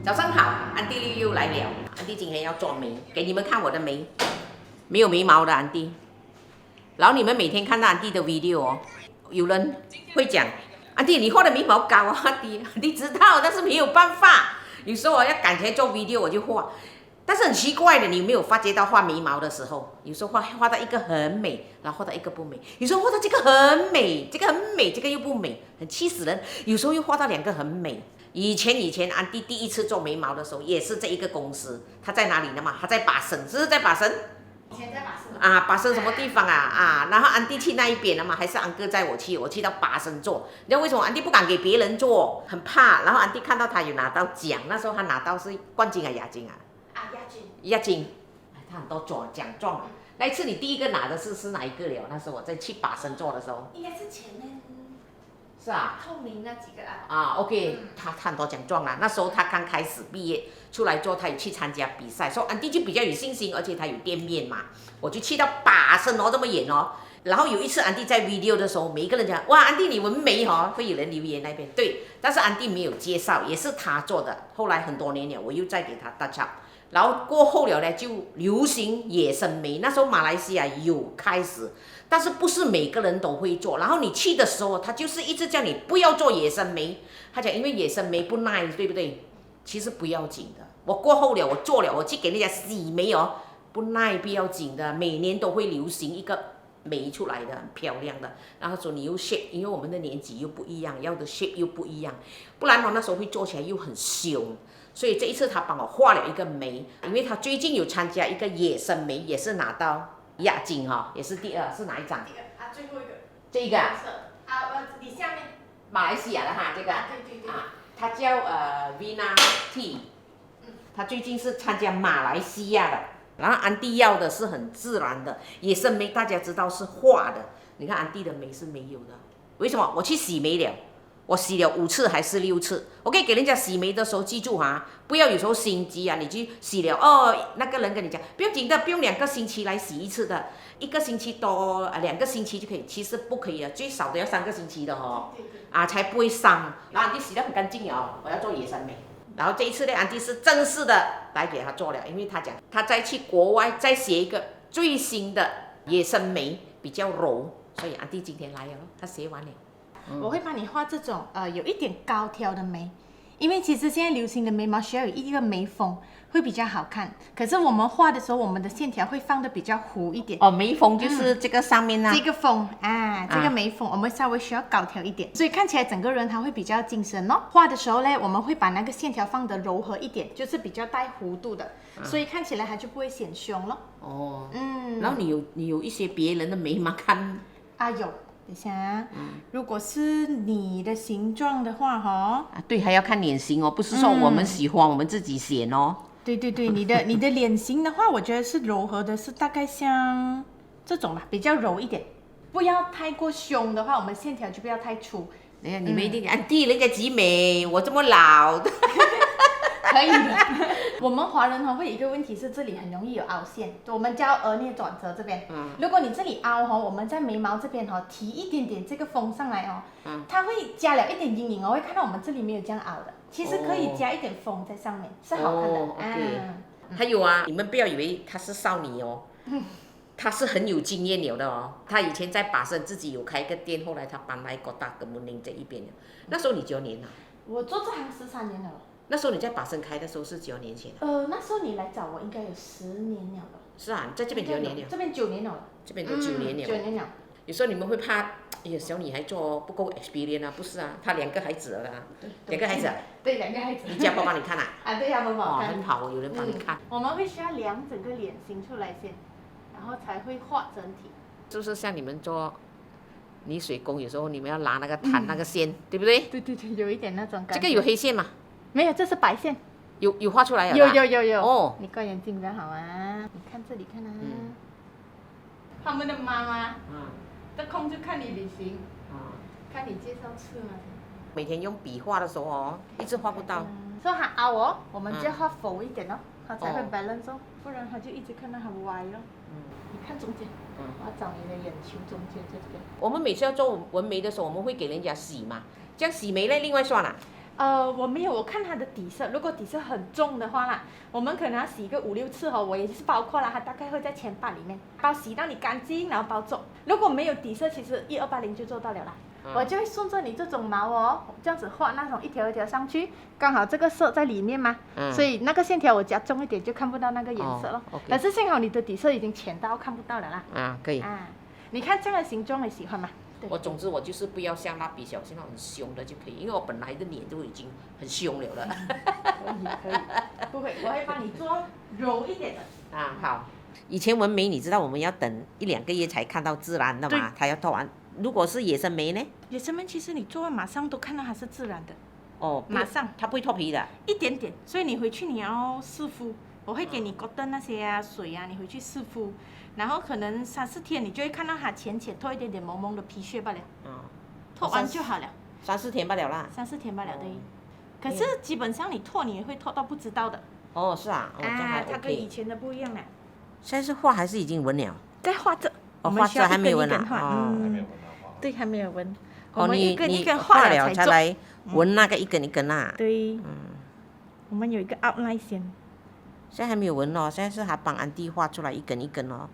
早上好，安迪又來了。安迪今天要做眉，給你們看我的眉，沒有眉毛的安迪。然後你們每天看到安迪的 video 哦，有人會講，安迪你畫的眉毛高啊，安迪知道，但是沒有辦法。有時候我要趕起來做 video 我就畫，但是很奇怪的，你有沒有發覺到畫眉毛的時候，有時候畫到一個很美，然後畫到一個不美，有時候畫到這個很美，這個很美，這個又不美，很氣死人。有時候又畫到兩個很美。以前安迪第一次做眉毛的時候，也是這一個公司，他在哪裡呢嘛？他在巴生，是不是在巴生？以前在巴生啊，巴生什麼地方啊？然後安迪去那一邊了嘛，還是安哥載我去到巴生做。你知道為什麼安迪不敢給別人做？很怕。然後安迪看到他有拿到獎，那時候他拿到是冠軍啊，亞軍啊？亞軍。他很多獎狀。那一次你第一個拿的是哪一個了？那時候我在去巴生做的時候。應該是前面。是啊，透明那幾個啊。OK，他很多獎狀啊。那時候他剛開始畢業出來做，他也去參加比賽，所以安迪就比較有信心，而且他有店面嘛。我就去到巴生哦，這麼遠哦。然後有一次安迪在 video 的時候，每一個人講哇，安迪你紋眉哦，會有人留言那邊對，但是安迪沒有介紹，也是他做的。後來很多年了，我又再給他 touch up。然後過後了呢，就流行野生眉。那時候馬來西亞有開始，但是不是每個人都會做。然後你去的時候，他就是一直叫你不要做野生眉。他講因為野生眉不耐，對不對？其實不要緊的。我過後了，我做了，我去給人家洗眉哦，不耐不要緊的。每年都會流行一個眉出來的，很漂亮的。然後說你又 shape， 因為我們的年紀又不一樣，要的 shape 又不一樣，不然我那時候會做起來又很凶。所以這一次他幫我畫了一個眉，因為他最近有參加一個野生眉，也是拿到亞軍哈，也是第二，是哪一張？最後一個。這一個。你下面。馬來西亞的哈，這個。對。他叫Vina T， 他最近是參加馬來西亞的，然後安迪要的是很自然的野生眉，大家知道是畫的，你看安迪的眉是沒有的，為什麼？我去洗眉了。我洗了5次還是6次。我可以給人家洗眉的時候記住哈，不要有時候心急啊，你去洗了哦，那個人跟你講不用緊的，不用2個星期來洗一次的，1個星期多2個星期就可以，其實不可以的，最少都要3個星期的哦，才不會傷。然後安迪洗得很乾淨哦，我要做野生眉。然後這一次呢，安迪是正式的來給他做了，因為他講他再去國外再學一個最新的野生眉，比較柔，所以安迪今天來了，他學完了。我會幫你畫這種有一點高挑的眉，因為其實現在流行的眉毛需要有一個眉峰，會比較好看。可是我們畫的時候，我們的線條會放得比較糊一點。哦，眉峰就是這個上面啊。這個峰啊，這個眉峰我們稍微需要高挑一點，所以看起來整個人他會比較精神哦。畫的時候呢，我們會把那個線條放得柔和一點，就是比較帶弧度的，所以看起來它就不會顯凶咯。哦，然後你有一些別人的眉毛看啊有。等一下啊，如果是你的形狀的話哈，對，還要看臉型哦，不是說我們喜歡我們自己選哦。對，你的臉型的話，我覺得是柔和的，是大概像這種吧，比較柔一點，不要太過凶的話，我們線條就不要太粗。哎呀，你們一定安迪人家極美，我這麼老的。可以的。我們華人會有一個問題是這裡很容易有凹陷，我們叫額顳轉折這邊。如果你這裡凹我們在眉毛這邊提一點點這個峰上來它會加了一點陰影會看到我們這裡沒有這樣凹的。其實可以加一點峰在上面，是好看的。還有啊，你們不要以為他是少女哦，他是很有經驗了的哦。他以前在巴生自己有開一個店，後來他搬來哥大跟門林這一邊了。那時候你幾多年了？我做這行13年了。那時候你在巴生開的時候是幾多年前？那時候你來找我應該有10年了。是啊，在這邊幾多年了？這邊9年了。這邊都9年了。9年了。有時候你們會怕，哎呀，小女孩做不夠 experience 啊？不是啊，她2個孩子了啊。2個孩子啊？對，2個孩子。你家幫你看啊？對呀，幫我看。很好，有人幫你看。我們會需要量整個臉型出來先，然後才會畫整體。就是像你們做泥水工，有時候你們要拿那個彈那個線，對不對？對，有一點那種感覺。這個有黑線嗎？沒有，這是白線。有畫出來了。有。哦，你關眼睛比較好啊。你看這裡看啊。他們的媽媽。得空就看你旅行。看你介紹吃嘛。每天用筆畫的時候一直畫不到。所以它凹我們就要畫浮一點它才會 balance 不然它就一直看到很歪咯。你看中間。我要找你的眼球中間這邊。我們每次要做紋眉的時候，我們會給人家洗嘛。這樣洗眉呢，另外算啊。我没有，我看它的底色，如果底色很重的话啦，我们可能要洗个5-6次哦。我也是包括了，它大概会在1800里面包洗到你干净，然後包做。如果沒有底色，其實1280就做到了啦。我就會順着你這種毛哦，這樣子畫那種一條一條上去，剛好這個色在裡面嘛，所以那個線條我加重一點就看不到那個顏色咯。但是幸好你的底色已經淺到看不到了啦。可以。你看這樣的形狀你喜歡嗎？總之我就是不要像蠟筆小新那種很凶的就可以，因為我本來的臉都已經很凶了了。可以，不會，我會幫你做柔一點的。好。以前紋眉你知道我們要等1-2個月才看到自然的嘛，它要做完。如果是野生眉呢？野生眉其實你做完馬上都看到它是自然的。馬上。它不會脫皮的。一點點，所以你回去你要試敷，我會給你高登那些水你回去試敷。然後可能3-4天，你就會看到它淺淺脫一點點蒙蒙的皮屑罷了。脫完就好了。3-4天罷了啦。3-4天罷了，對。可是基本上你脫，你也會脫到不知道的。是啊。它跟以前的不一樣了。現在是畫還是已經紋了？在畫着。畫着還沒紋啊。還沒有紋。對，還沒有紋。我們一根一根畫了才來紋那個一根一根啊。對。我們有一個 outline 先。現在還沒有紋哦，現在是他幫安迪畫出來一根一根哦。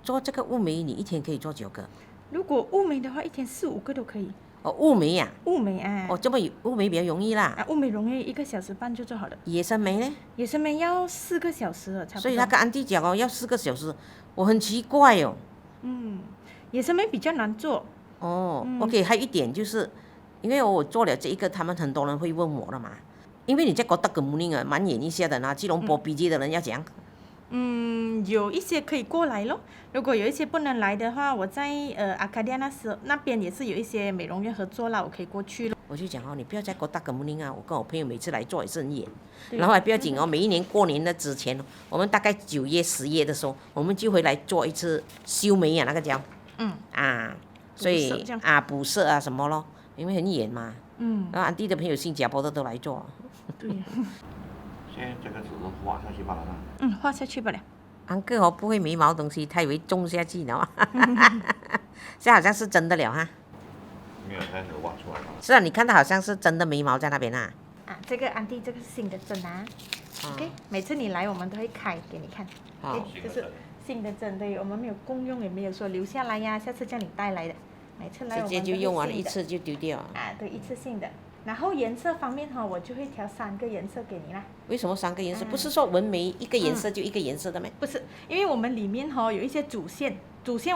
做這個霧眉，你一天可以做9個？如果霧眉的話，一天4-5個都可以。霧眉呀？霧眉啊。這麼霧眉比較容易啦。霧眉容易，1個小時半就做好了。野生眉呢？野生眉要4個小時了，差不多。所以他跟安迪講要4個小時，我很奇怪哦。野生眉比較難做。OK， 還有一點就是，因為我做了這一個，他們很多人會問我了嘛。因為你在國德嘅門啊，滿眼一下的呢，吉隆坡 BJ 的人要講。有一些可以過來咯。如果有一些不能來的話，我在阿卡迪亞那邊也是有一些美容院合作啦，我可以過去咯。我就講你不要在國德嘅門啊，我跟我朋友每次來做也是很遠，然後還不要緊每一年過年的之前，我們大概9月10月的時候，我們就會來做一次修眉啊，那個叫所以補色啊什麼咯，因為很遠嘛。然後安迪的朋友新加坡的都來做。對。現在這個只是畫下去罷了。畫下去罷了。安哥不會眉毛東西，他以為種下去了。現在好像是真的了哈。沒有，它是畫出來的。是啊，你看到好像是真的眉毛在那邊啊。這個安迪，這個是新的針啊。OK，每次你來我們都會開給你看。這是新的針，對，我們沒有共用，也沒有說留下來呀，下次叫你帶來的。每次來我們都是新的。直接就用完一次就丟掉。對，一次性的。然後顏色方面我就會調3個顏色給你啦。為什麼3個顏色？不是說紋眉一個顏色就一個顏色的嗎？不是，因為我們裡面有一些主線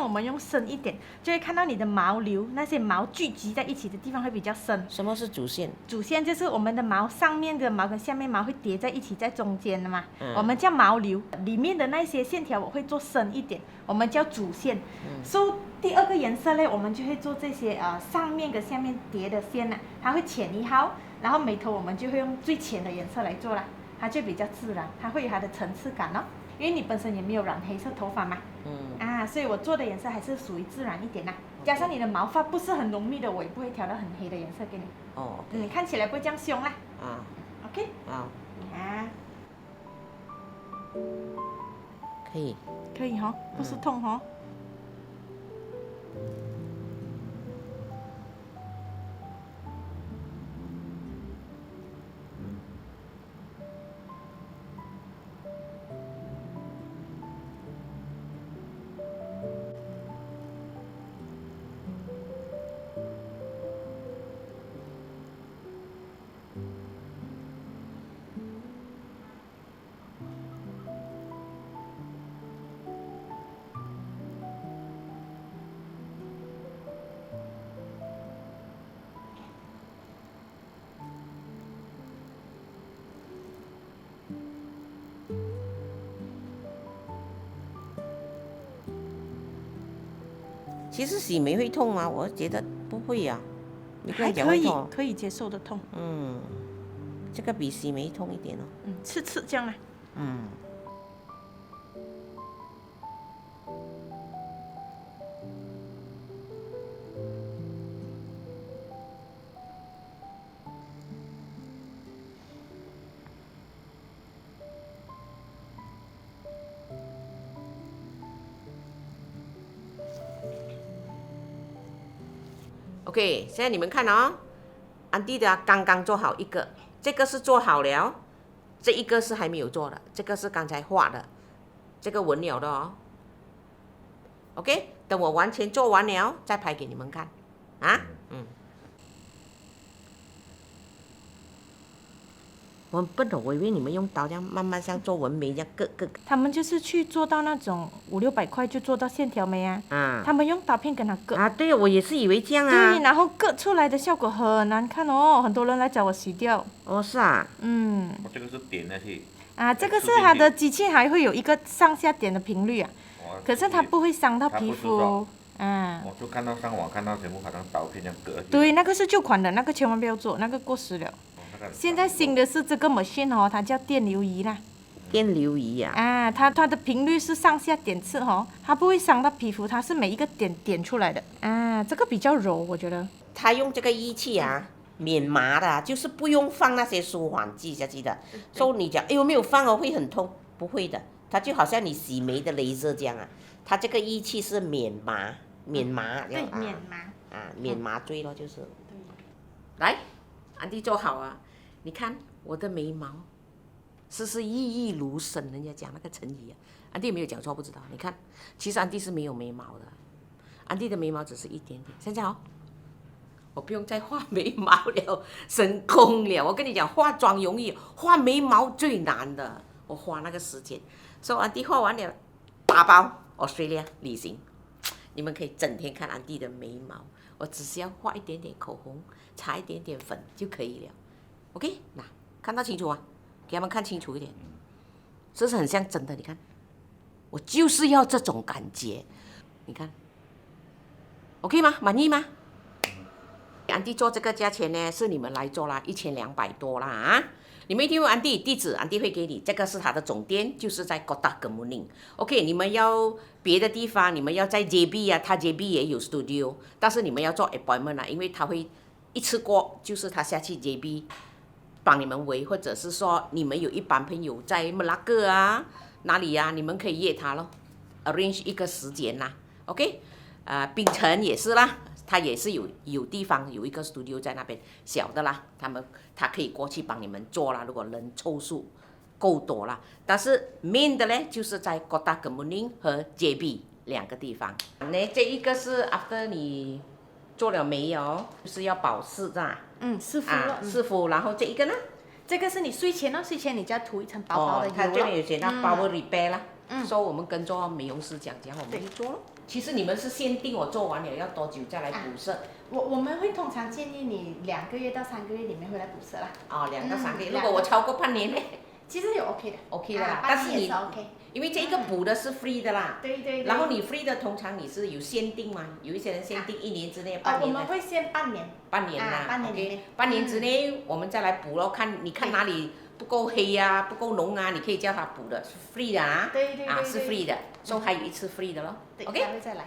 我們用深一點，就會看到你的毛流，那些毛聚集在一起的地方會比較深。什麼是主線？主線就是我們的毛上面的毛跟下面毛會疊在一起，在中間的嘛。我們叫毛流，裡面的那些線條我會做深一點，我們叫主線。So 第2個顏色呢，我們就會做這些上面跟下面疊的線呢，它會淺1號，然後眉頭我們就會用最淺的顏色來做啦，它就比較自然，它會有它的層次感哦。因為你本身也沒有染黑色頭髮嘛，所以我做的顏色還是屬於自然一點啦。加上你的毛髮不是很濃密的，我也不會調到很黑的顏色給你。你看起來不會這樣兇啦。OK。可以。可以哈，不是痛哈。其實洗眉會痛嗎？我覺得不會呀。你跟我講會痛，可以接受的痛。這個比洗眉痛一點哦。刺刺這樣啊。OK， 現在你們看哦，安迪的剛剛做好一個，這個是做好了，這一個是還沒有做的，這個是剛才畫的，這個紋了的哦。OK， 等我完全做完了再拍給你們看，啊，我很笨的，我以為你們用刀這樣慢慢像做紋眉這樣割。他們就是去做到那種500-600塊就做到線條眉啊。他們用刀片跟它割。對，我也是以為這樣啊。對，然後割出來的效果很難看哦，很多人來找我洗掉。哦，是啊。我這個是點下去。這個是它的機器還會有一個上下點的頻率啊，可是它不會傷到皮膚。我就看到上網看到全部好像刀片這樣割。對，那個是舊款的，那個千萬不要做，那個過時了。現在新的是這個 machine 哦，它叫電流儀啦。電流儀呀。它的頻率是上下點刺哦，它不會傷到皮膚，它是每一個點點出來的。這個比較柔，我覺得。它用這個儀器啊，免麻的，就是不用放那些舒緩劑下去的。所以你講，哎呦沒有放哦，會很痛？不會的，它就好像你洗眉的雷射這樣啊。它這個儀器是免麻。對，免麻。免麻醉咯，就是。來，安迪做好啊。你看我的眉毛，是熠熠如神，人家講那個成語啊，安迪有沒有講錯？不知道。你看，其實安迪是沒有眉毛的，安迪的眉毛只是一點點。現在哦，我不用再畫眉毛了，成功了。我跟你講，化妝容易，畫眉毛最難的。我花那個時間，所以安迪畫完了，打包 Australia 旅行。你們可以整天看安迪的眉毛，我只是要畫一點點口紅，擦一點點粉就可以了。OK， 那看到清楚啊，給他們看清楚一點，是不是很像真的？你看，我就是要這種感覺，你看 ，OK 嗎？滿意嗎？安迪做這個價錢呢，是你們來做啦，1200多啦啊！你們一定問安迪地址，安迪會給你。這個是他的總店，就是在 Kota Kemuning。OK， 你們要別的地方，你們要在 JB 啊，他 JB 也有 studio， 但是你們要做 appointment 啊，因為他會一次過，就是他下去 JB。幫你們圍，或者是說你們有一班朋友在馬拉哥啊，哪裡啊，你們可以約他咯 ，arrange 一個時間啦 ，OK， 檳城也是啦，他也是有地方有一個 studio 在那邊小的啦，他可以過去幫你們做啦，如果人湊數夠多啦，但是 main 的呢就是在 Kota Kemuning 和 JB 兩個地方。那這一個是 after 你做了眉哦，就是要保濕的。濕敷了。濕敷，然後這一個呢？這個是你睡前睡前你就要塗一層薄薄的油了。它這邊有寫那 power repair 啦。所以我們跟做美容師講，我們就做咯。其實你們是限定我做完了要多久再來補色？我們會通常建議你2個月到3個月裡面會來補色啦。2到3個月，如果我超過半年呢？其實也 OK 的。OK 的啦，但是你 OK。因為這個補的是 free 的啦，對。然後你 free 的通常你是有限定嘛，有一些人限定1年之內、半年。我們會限半年。半年啦，OK， 半年之內我們再來補咯，你看哪裡不夠黑啊，不夠濃啊，你可以叫他補的，是 free 的啊。對。是 free 的，所以還有一次 free 的咯。OK。再來。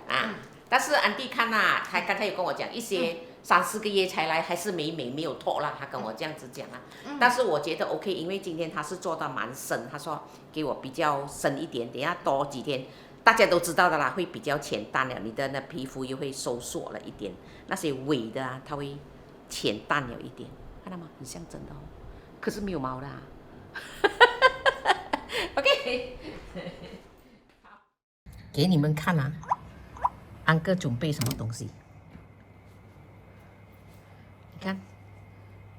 但是安迪看啊，他剛才有跟我講一些3-4個月才來，還是美沒有脫啦，他跟我這樣子講啊。但是我覺得 OK， 因為今天他是做到蠻深，他說給我比較深一點，等下多幾天，大家都知道的啦，會比較淺淡了，你的那皮膚又會收縮了一點，那些尾的啊，它會淺淡了一點，看到嗎？很像真的哦，可是沒有毛的啊。OK， 好，給你們看啊。安哥準備什麼東西？你看，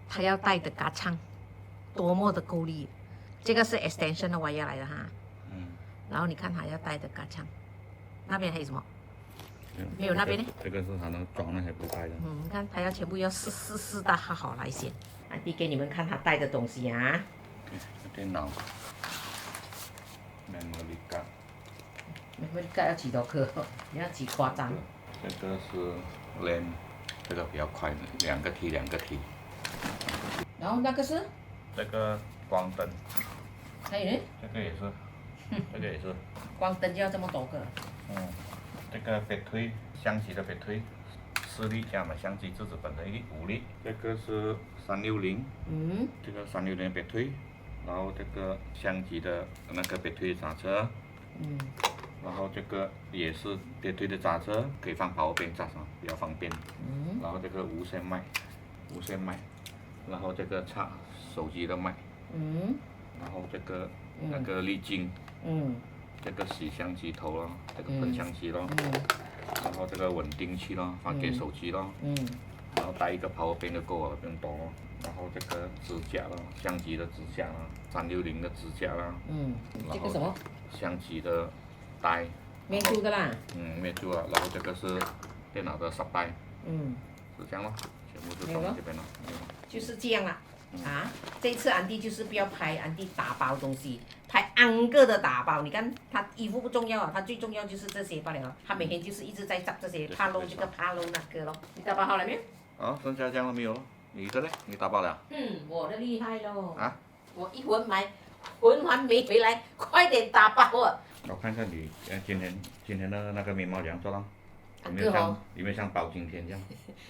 他要帶的嘎唱，多麼的夠力！這個是 extension 的 wire 來的哈。然後你看他要帶的嘎唱，那邊還有什麼？沒有那邊呢？這個是他能裝那些布帶的。你看他要全部要試到好來先。安迪給你們看他帶的東西啊。電腦。memory card。memory card 要幾多顆？你要幾誇張？這個是 RAM， 這個比較快的，2個 T。然後那個是？這個光燈。還有呢？這個也是。這個也是。光燈就要這麼多個。這個battery，相機的battery， 4粒加碼相機自製本的5粒。這個是360。這個360 battery，然後這個相機的那個battery 剎車。然後這個也是別推的雜車，可以放 power bank 插上，比較方便。然後這個無線麥，然後這個插手機的麥。然後這個那個濾鏡。這個洗相機頭咯，這個噴相機咯。然後這個穩定器咯，放給手機咯。然後帶一個 power bank 就夠了，不用多咯。然後這個支架咯，相機的支架啦，360的支架啦。這個什麼？相機的帶。沒住的啦。沒住了。然後這個是電腦的supply。是這樣咯，全部就放在這邊了。就是這樣啦。這一次安迪就是不要拍安迪打包東西，拍安哥的打包。你看他衣服不重要啊，他最重要就是這些罷了。他每天就是一直在找這些，怕漏這個怕漏那個咯。你打包好了沒有？剩下這樣了沒有？你的嘞？你打包了？我的厲害咯。我一會買，混完沒回來，快點打包啊！我看看你今天的那個眉毛怎樣做到？有沒有像包青天這樣？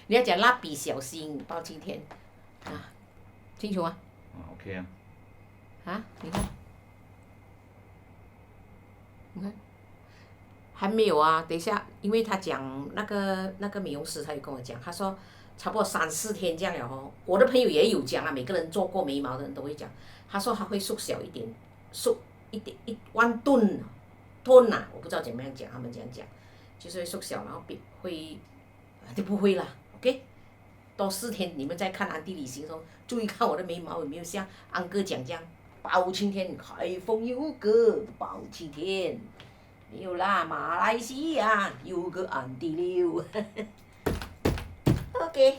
你要講蠟筆小新，包青天清楚嗎？OK 啊。你看，還沒有啊。等一下，因為他講那個美容師，他有跟我講，他說差不多3、4天這樣了哦。我的朋友也有講啊，每個人做過眉毛的人都會講，他說他會縮小一點，縮一點1噸我不知道怎麼樣講，他們這樣講，就是會縮小，然後會就不會啦 ，OK。多4天，你們再看安迪旅行的時候，注意看我的眉毛有沒有像安哥講這樣，包青天開封有個包青天，沒有啦，馬來西亞有個安迪了，OK。